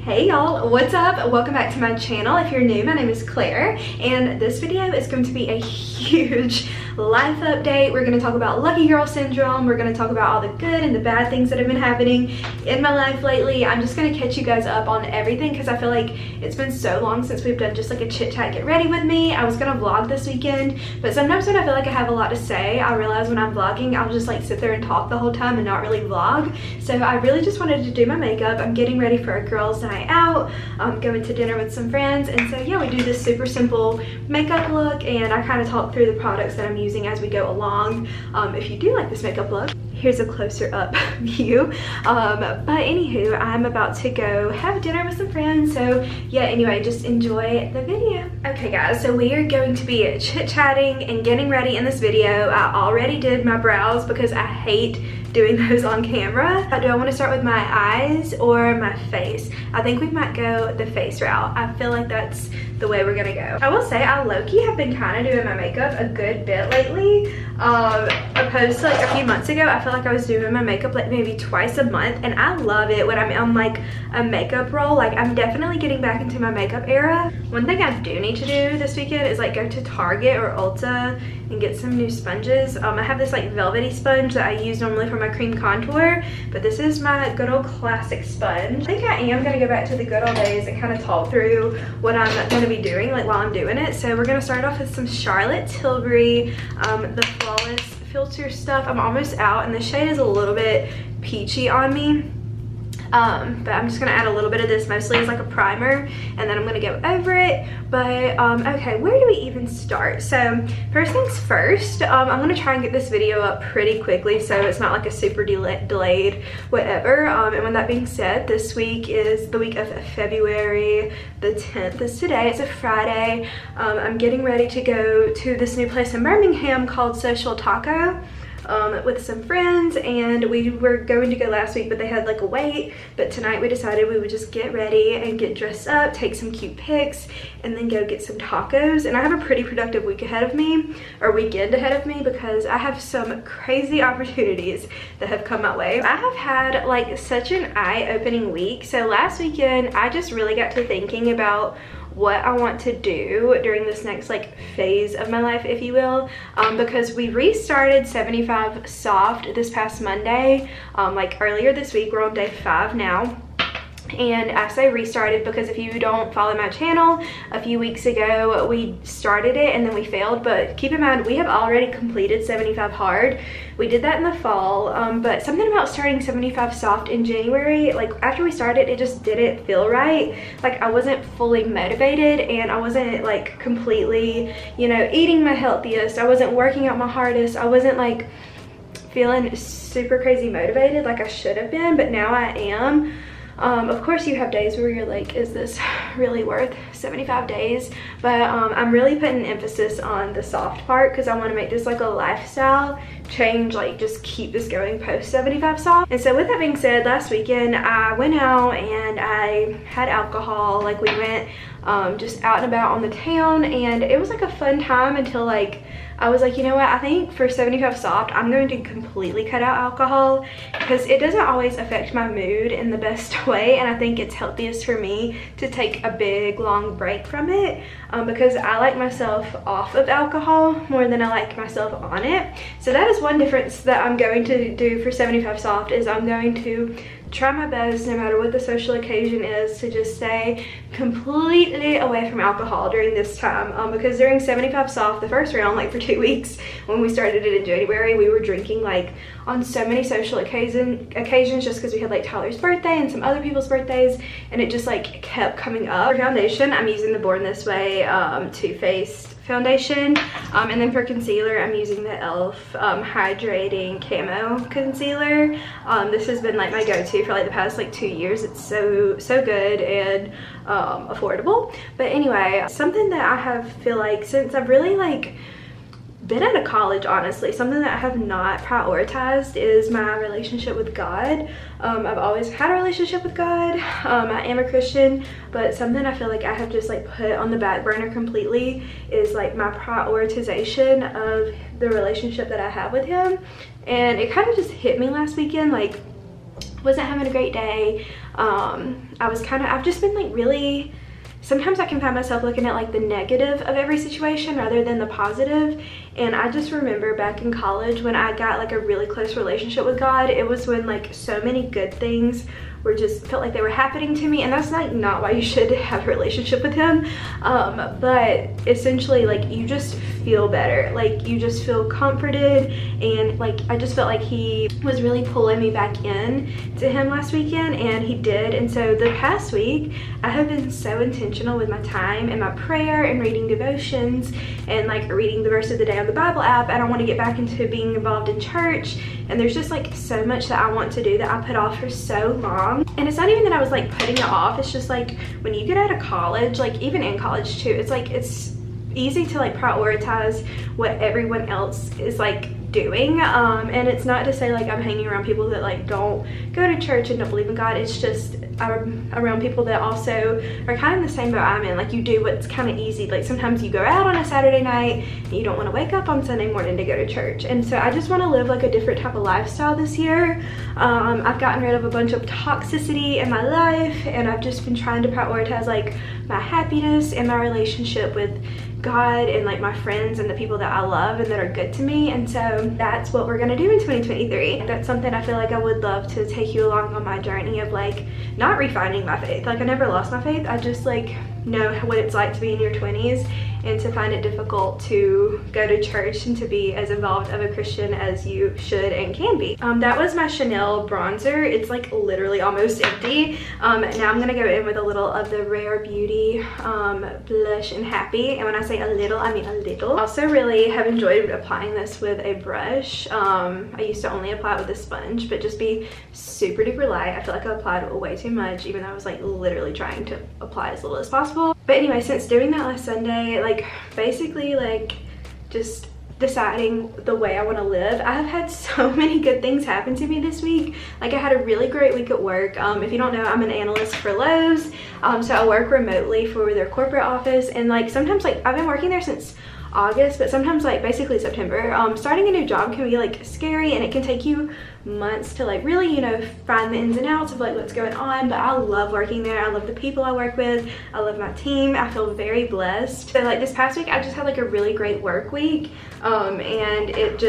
Hey y'all, what's up? Welcome back to my channel. If you're new, my name is Claire, and this video is going to be a huge life update. We're going to talk about lucky girl syndrome. We're going to talk about all the good and the bad things that have been happening in my life lately. I'm just going to catch you guys up on everything because I feel like it's been so long since we've done just like a chit chat get ready with me. I was going to vlog this weekend, but sometimes when I feel like I have a lot to say, I realize when I'm vlogging, I'll just like sit there and talk the whole time and not really vlog. So I really just wanted to do my makeup. I'm getting ready for a girls' night out. I'm going to dinner with some friends, and so yeah, we do this super simple makeup look, and I kind of talk through the products that I'm using as we go along. If you do like this makeup look, here's a closer up view. But anywho, I'm about to go have dinner with some friends, so yeah, anyway, just enjoy the video. Okay guys, so we are going to be chit-chatting and getting ready in this video. I already did my brows because I hate doing those on camera. Do I want to start with my eyes or my face? I think we might go the face route. I feel like that's the way we're gonna go. I will say I low-key have been kind of doing my makeup a good bit lately. Opposed to like a few months ago, I feel like I was doing my makeup like maybe twice a month, and I love it when I'm on like a makeup roll. Like I'm definitely getting back into my makeup era. One thing I do need to do this weekend is like go to Target or Ulta and get some new sponges. I have this like velvety sponge that I use normally for my cream contour, but this is my good old classic sponge. I think I am gonna go back to the good old days and kind of talk through what I'm gonna be doing like while I'm doing it. So we're gonna start off with some Charlotte Tilbury, the Flawless Filter stuff. I'm almost out, and the shade is a little bit peachy on me. But I'm just gonna add a little bit of this mostly as like a primer, and then I'm gonna go over it. But okay, where do we even start? So first things first, I'm gonna try and get this video up pretty quickly so it's not like a super delayed whatever. And with that being said, this week is the week of February the 10th is today. It's a Friday. I'm getting ready to go to this new place in Birmingham called Social Taco with some friends, and we were going to go last week, but they had like a wait. But tonight we decided we would just get ready and get dressed up, take some cute pics, and then go get some tacos. And I have a pretty productive week ahead of me, or weekend ahead of me, because I have some crazy opportunities that have come my way. I have had like such an eye-opening week. So last weekend I just really got to thinking about what I want to do during this next like phase of my life, if you will, because we restarted 75 Soft this past Monday, like earlier this week. We're on day 5 now. And I say restarted because if you don't follow my channel, a few weeks ago we started it and then we failed. But keep in mind, we have already completed 75 Hard. We did that in the fall, but something about starting 75 Soft in January, like after we started, it just didn't feel right. Like I wasn't fully motivated, and I wasn't like completely, you know, eating my healthiest. I wasn't working out my hardest. I wasn't like feeling super crazy motivated like I should have been, but now I am. Of course you have days where you're like, is this really worth 75 days? But I'm really putting emphasis on the soft part because I want to make this like a lifestyle change, like just keep this going post 75 Soft. And so with that being said, last weekend I went out and I had alcohol. Like we went just out and about on the town, and it was like a fun time until like I was like, you know what, I think for 75 Soft, I'm going to completely cut out alcohol because it doesn't always affect my mood in the best way, and I think it's healthiest for me to take a big long break from it because I like myself off of alcohol more than I like myself on it. So that is one difference that I'm going to do for 75 Soft, is I'm going to try my best, no matter what the social occasion is, to just stay completely away from alcohol during this time, because during 75 Soft, the first round, like for 2 weeks when we started it in January, we were drinking like on so many social occasions just because we had like Tyler's birthday and some other people's birthdays, and it just like kept coming up. For foundation, I'm using the Born This Way Too Faced foundation, and then for concealer I'm using the e.l.f. Hydrating Camo Concealer. This has been like my go-to for like the past like 2 years. It's so good and affordable. But anyway, something that I feel like since I've really like been out of college, honestly, something that I have not prioritized is my relationship with God. I've always had a relationship with God. I am a Christian, but something I feel like I have just like put on the back burner completely is like my prioritization of the relationship that I have with him. And it kind of just hit me last weekend, like wasn't having a great day. I've just been like really, sometimes I can find myself looking at like the negative of every situation rather than the positive. And I just remember back in college when I got like a really close relationship with God, it was when like so many good things were just felt like they were happening to me. And that's like not why you should have a relationship with him, but essentially like you just feel better, like you just feel comforted. And like I just felt like he was really pulling me back in to him last weekend, and he did. And so the past week I have been so intentional with my time and my prayer and reading devotions and like reading the verse of the day on the Bible app. And I want to get back into being involved in church, and there's just like so much that I want to do that I put off for so long. And it's not even that I was like putting it off, it's just like when you get out of college, like even in college too, it's like it's easy to like prioritize what everyone else is like doing, and it's not to say like I'm hanging around people that like don't go to church and don't believe in God. It's just I'm around people that also are kind of in the same boat I'm in. Like you do what's kind of easy. Like sometimes you go out on a Saturday night and you don't want to wake up on Sunday morning to go to church. And so I just want to live like a different type of lifestyle this year. I've gotten rid of a bunch of toxicity in my life, and I've just been trying to prioritize like my happiness and my relationship with God and like my friends and the people that I love and that are good to me. And so that's what we're gonna do in 2023. That's something I feel like I would love to take you along on my journey of like not refining my faith. Like I never lost my faith, I just like know what it's like to be in your 20s and to find it difficult to go to church and to be as involved of a Christian as you should and can be. That was my Chanel bronzer. It's like literally almost empty. Now I'm gonna go in with a little of the Rare Beauty blush and Happy. And when I say a little, I mean a little. Also really have enjoyed applying this with a brush. I used to only apply it with a sponge, but just be super duper light. I feel like I applied way too much, even though I was like literally trying to apply as little as possible. But anyway, since doing that last Sunday, like basically like just deciding the way I want to live, I have had so many good things happen to me this week. Like I had a really great week at work. If you don't know, I'm an analyst for Lowe's, so I work remotely for their corporate office. And like sometimes like I've been working there since August, but sometimes like basically September. Starting a new job can be like scary, and it can take you months to like really, you know, find the ins and outs of like what's going on. But I love working there. I love the people I work with. I love my team. I feel very blessed. So like this past week I just had like a really great work week, and it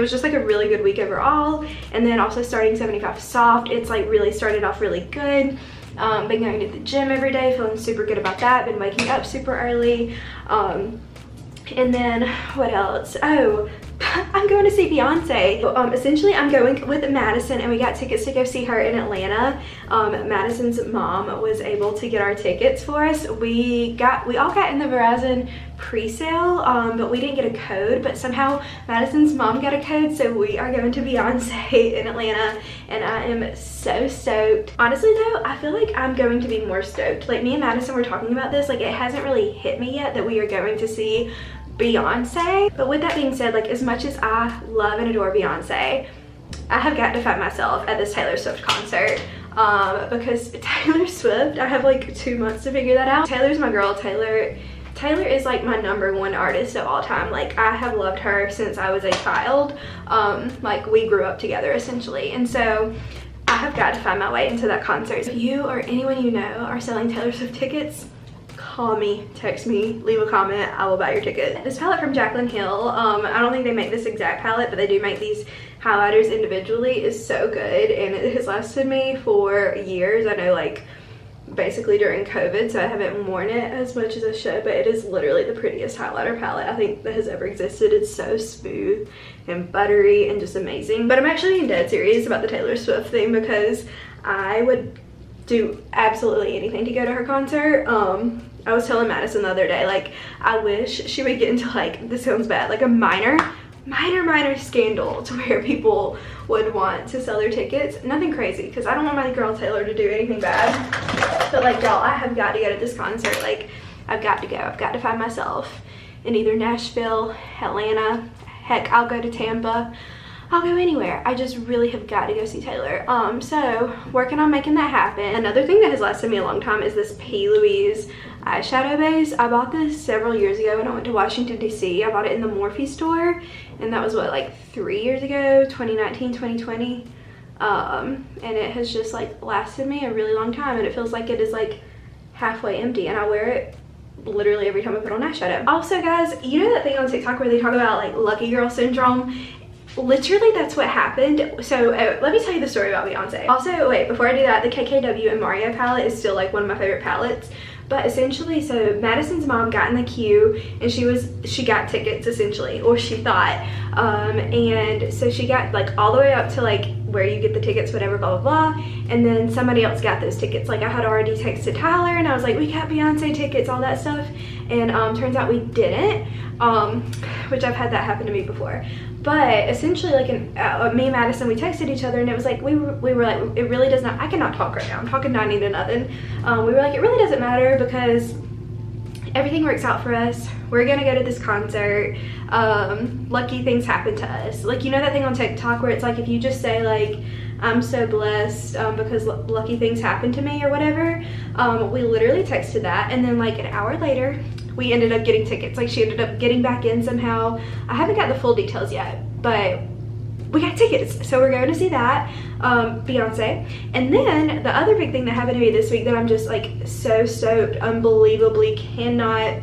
was just like a really good week overall. And then also starting 75 Soft, it's like really started off really good. Been going to the gym every day, feeling super good about that. Been waking up super early. And then what else? Oh, I'm going to see Beyonce. Essentially I'm going with Madison, and we got tickets to go see her in Atlanta. Madison's mom was able to get our tickets for us. We all got in the Verizon pre-sale, but we didn't get a code, but somehow Madison's mom got a code, so we are going to Beyonce in Atlanta, and I am so stoked. Honestly though, I feel like I'm going to be more stoked. Like me and Madison were talking about this, like it hasn't really hit me yet that we are going to see Beyonce. But with that being said, like as much as I love and adore Beyonce, I have got to find myself at this Taylor Swift concert, because Taylor Swift, I have like 2 months to figure that out. Taylor's my girl. Taylor is like my #1 artist of all time. Like I have loved her since I was a child. Like we grew up together essentially, and so I have got to find my way into that concert. If you or anyone you know are selling Taylor Swift tickets, call me, text me, leave a comment, I will buy your ticket. This palette from Jaclyn Hill, I don't think they make this exact palette, but they do make these highlighters individually, is so good, and it has lasted me for years. I know like basically during COVID, so I haven't worn it as much as I should, but it is literally the prettiest highlighter palette I think that has ever existed. It's so smooth and buttery and just amazing. But I'm actually being dead serious about the Taylor Swift thing, because I would do absolutely anything to go to her concert. I was telling Madison the other day, like I wish she would get into like, this sounds bad, like a minor scandal to where people would want to sell their tickets. Nothing crazy, because I don't want my girl Taylor to do anything bad, but like y'all, I have got to go to this concert. Like I've got to go. I've got to find myself in either Nashville, Atlanta, heck I'll go to Tampa, I'll go anywhere. I just really have got to go see Taylor. So working on making that happen. Another thing that has lasted me a long time is this P. Louise eyeshadow base. I bought this several years ago when I went to Washington DC. I bought it in the Morphe store, and that was what, like 3 years ago, 2019, 2020. and it has just like lasted me a really long time, and it feels like it is like halfway empty, and I wear it literally every time I put on eyeshadow. Also guys, you know that thing on TikTok where they talk about like lucky girl syndrome? Literally that's what happened. So let me tell you the story about Beyonce. Also, wait, before I do that, the KKW and Mario palette is still like one of my favorite palettes. But essentially, so Madison's mom got in the queue, and she got tickets essentially, or she thought, and so she got like all the way up to like where you get the tickets, whatever, blah blah blah, and then somebody else got those tickets. Like I had already texted Tyler, and I was like, we got Beyonce tickets, all that stuff, and turns out we didn't, which I've had that happen to me before. But essentially, like me and Madison, we texted each other, and it was like we were like, it really does not, I cannot talk right now, I'm talking 90 to nothing. We were like, it really doesn't matter because everything works out for us. We're gonna go to this concert. Lucky things happen to us. Like, you know that thing on TikTok where it's like if you just say like, I'm so blessed because lucky things happen to me or whatever. We literally texted that, and then like an hour later we ended up getting tickets. Like she ended up getting back in somehow. I haven't got the full details yet, but we got tickets, so we're going to see that, Beyonce. And then the other big thing that happened to me this week that I'm just like so stoked, unbelievably cannot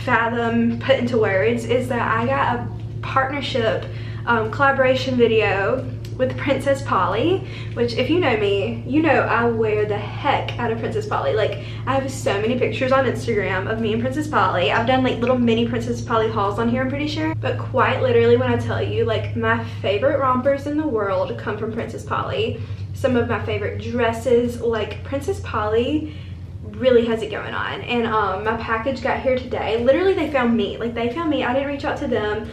fathom, put into words, is that I got a partnership collaboration video with Princess Polly, which if you know me, you know I wear the heck out of Princess Polly. Like I have so many pictures on Instagram of me and Princess Polly. I've done like little mini Princess Polly hauls on here, I'm pretty sure. But quite literally, when I tell you, like my favorite rompers in the world come from Princess Polly. Some of my favorite dresses, like Princess Polly really has it going on. And my package got here today. Literally they found me, like they found me. I didn't reach out to them.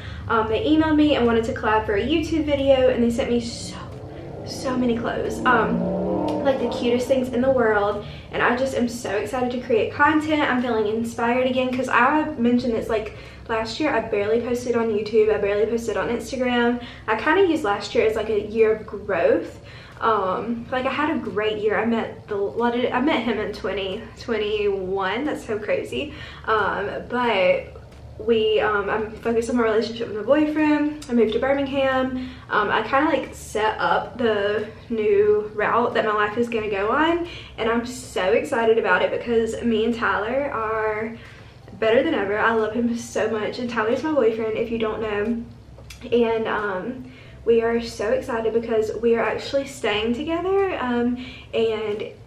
They emailed me and wanted to collab for a YouTube video, and they sent me so many clothes, like the cutest things in the world. And I just am so excited to create content. I'm feeling inspired again, because I mentioned this like last year I barely posted on YouTube, I barely posted on Instagram. I kind of used last year as like a year of growth. Like I had a great year. I met him in 2021. That's so crazy. But I'm focused on my relationship with my boyfriend. I moved to Birmingham. I kind of like set up the new route that my life is gonna go on, and I'm so excited about it because me and Tyler are better than ever. I love him so much, and Tyler's my boyfriend if you don't know. And we are so excited because we are actually staying together, and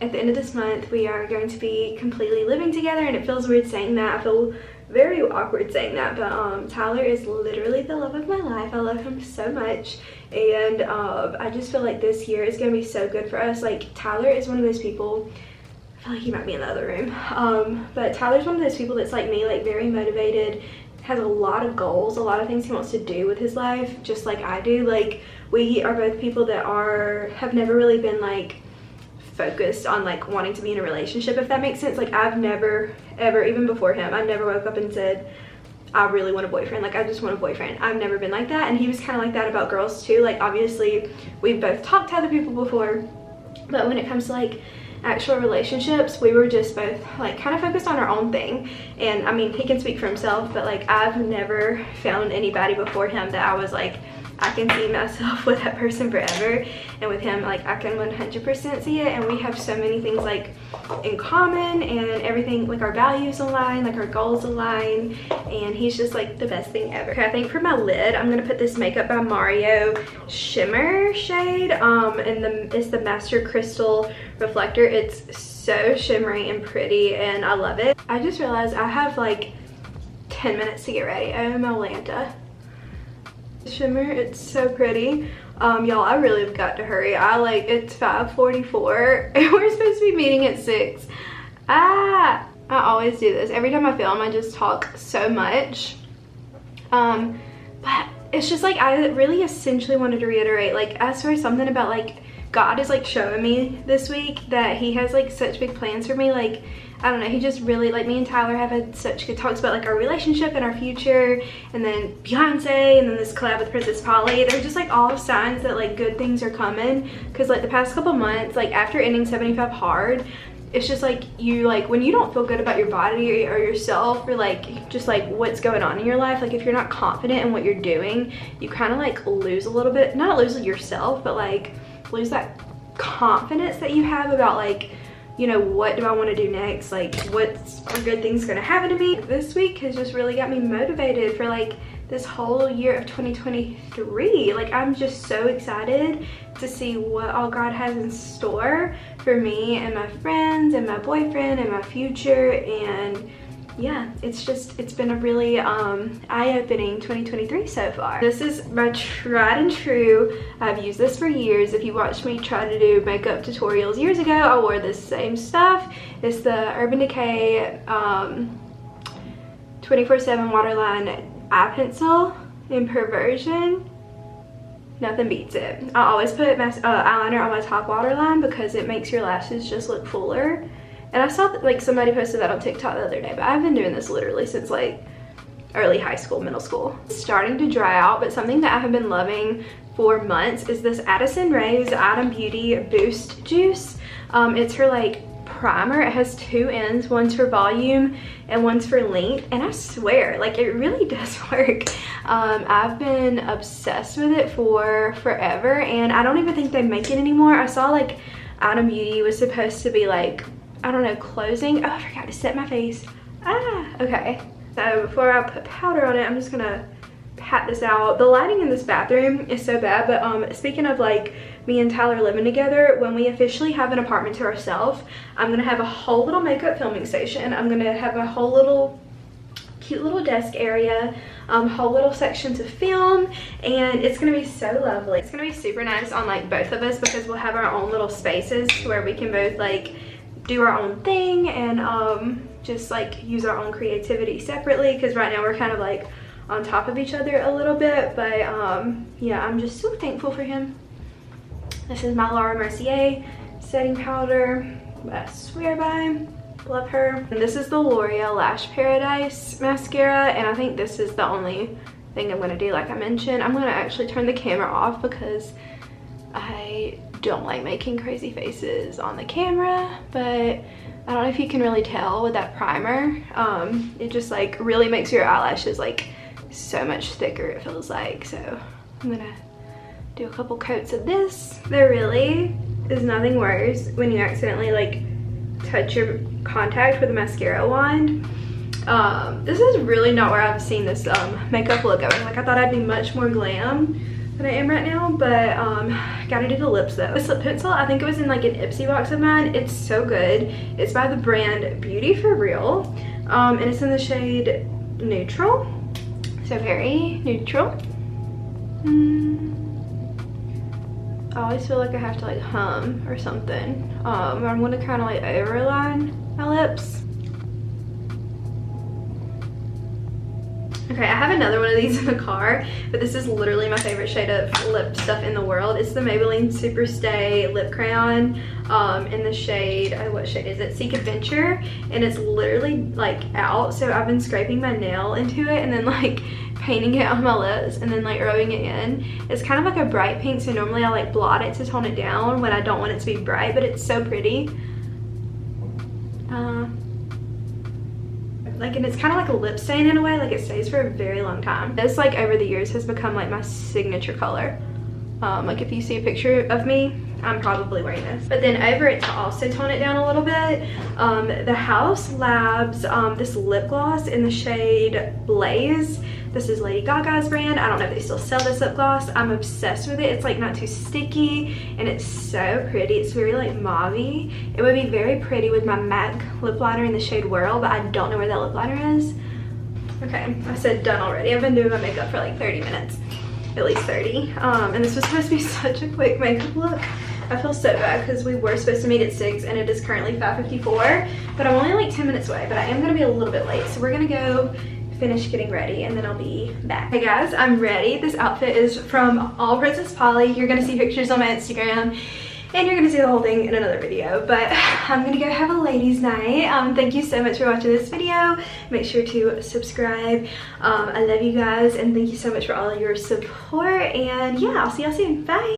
at the end of this month we are going to be completely living together. And it feels weird saying that, I feel very awkward saying that, but Tyler is literally the love of my life. I love him so much, and I just feel like this year is gonna be so good for us. Like Tyler is one of those people, I feel like he might be in the other room, but Tyler's one of those people that's like me, like very motivated, has a lot of goals, a lot of things he wants to do with his life, just like I do. Like we are both people that have never really been like focused on like wanting to be in a relationship, if that makes sense. Like I've never ever, even before him, I never woke up and said I really want a boyfriend, like I just want a boyfriend. I've never been like that, and he was kind of like that about girls too. Like obviously we've both talked to other people before, but when it comes to like actual relationships, we were just both like kind of focused on our own thing. And I mean, he can speak for himself, but like I've never found anybody before him that I was like, I can see myself with that person forever. And with him, like I can 100% see it. And we have so many things like in common, and everything, like our values align, like our goals align, and he's just like the best thing ever. Okay, I think for my lid, I'm gonna put this Makeup by Mario shimmer shade, and it's the Master Crystal Reflector. It's so shimmery and pretty, and I love it. I just realized I have like 10 minutes to get ready. Oh my Lanta. Shimmer, it's so pretty. Y'all, I really have got to hurry. It's 5:44 and we're supposed to be meeting at 6. I always do this. Every time I film, I just talk so much. But it's just like, I really essentially wanted to reiterate, like I swear something about like God is like showing me this week that he has like such big plans for me. Like I don't know, he just really, like me and Tyler have had such good talks about like our relationship and our future, and then Beyonce, and then this collab with Princess Polly. They're just like all signs that like good things are coming, because like the past couple months, like after ending 75 hard, it's just like you, like when you don't feel good about your body or yourself, or like just like what's going on in your life, like if you're not confident in what you're doing, you kind of like lose a little bit, not lose yourself, but like lose that confidence that you have about like, you know, what do I want to do next? Like, what's are good things gonna happen to me? This week has just really got me motivated for like this whole year of 2023. Like, I'm just so excited to see what all God has in store for me and my friends and my boyfriend and my future. And yeah, it's been a really eye-opening 2023 so far. This is my tried and true. I've used this for years. If you watched me try to do makeup tutorials years ago, I wore this same stuff. It's the Urban Decay 24/7 Waterline eye pencil in Perversion. Nothing beats it. I always put eyeliner on my top waterline because it makes your lashes just look fuller. And I saw that like somebody posted that on TikTok the other day, but I've been doing this literally since like early high school, middle school. It's starting to dry out, but something that I have been loving for months is this Addison Rae's Autumn Beauty Boost Juice. It's her like primer. It has two ends, one's for volume and one's for length, and I swear like it really does work. I've been obsessed with it for forever, and I don't even think they make it anymore. I saw like Autumn Beauty was supposed to be like, I don't know, closing. Oh, I forgot to set my face. Okay, so before I put powder on it, I'm just gonna pat this out. The lighting in this bathroom is so bad, but speaking of like me and Tyler living together, when we officially have an apartment to ourselves, I'm gonna have a whole little makeup filming station. I'm gonna have a whole little cute little desk area, whole little section to film, and it's gonna be so lovely. It's gonna be super nice on like both of us because we'll have our own little spaces where we can both like do our own thing and just like use our own creativity separately, because right now we're kind of like on top of each other a little bit. But yeah, I'm just so thankful for him. This is my Laura Mercier setting powder that I swear by. Love her. And this is the L'Oreal Lash Paradise mascara, and I think this is the only thing I'm gonna do. Like I mentioned, I'm gonna actually turn the camera off because I don't like making crazy faces on the camera, but I don't know if you can really tell with that primer. It just like really makes your eyelashes like so much thicker, it feels like. So I'm gonna do a couple coats of this. There really is nothing worse when you accidentally like touch your contact with a mascara wand. This is really not where I've seen this makeup look going. Like I thought I'd be much more glam than I am right now, but gotta do the lips though. This lip pencil, I think it was in like an Ipsy box of mine. It's so good. It's by the brand Beauty For Real, and it's in the shade Neutral, so very neutral. I always feel like I have to like hum or something. I'm gonna kind of like overline my lips. Okay, I have another one of these in the car, but this is literally my favorite shade of lip stuff in the world. It's the Maybelline Super Stay Lip Crayon in the shade, what shade is it? Seek Adventure, and it's literally like out, so I've been scraping my nail into it and then like painting it on my lips and then like rubbing it in. It's kind of like a bright pink, so normally I like blot it to tone it down when I don't want it to be bright, but it's so pretty. Like, and it's kind of like a lip stain in a way, like it stays for a very long time. This like over the years has become like my signature color. Like if you see a picture of me, I'm probably wearing this. But then over it, to also tone it down a little bit, the House Labs this lip gloss in the shade Blaze. This is Lady Gaga's brand. I don't know if they still sell this lip gloss. I'm obsessed with it. It's like not too sticky and it's so pretty. It's very like mauve-y. It would be very pretty with my MAC lip liner in the shade Whirl, but I don't know where that lip liner is. Okay, I said done already. I've been doing my makeup for like 30 minutes, at least 30. And this was supposed to be such a quick makeup look. I feel so bad because we were supposed to meet at 6 and it is currently 5:54, but I'm only like 10 minutes away, but I am gonna be a little bit late. So we're gonna go finish getting ready and then I'll be back. Hey guys, I'm ready. This outfit is from All Princess Polly. You're gonna see pictures on my Instagram and you're gonna see the whole thing in another video, but I'm gonna go have a ladies night. Thank you so much for watching this video. Make sure to subscribe. I love you guys and thank you so much for all your support, and yeah, I'll see y'all soon. Bye.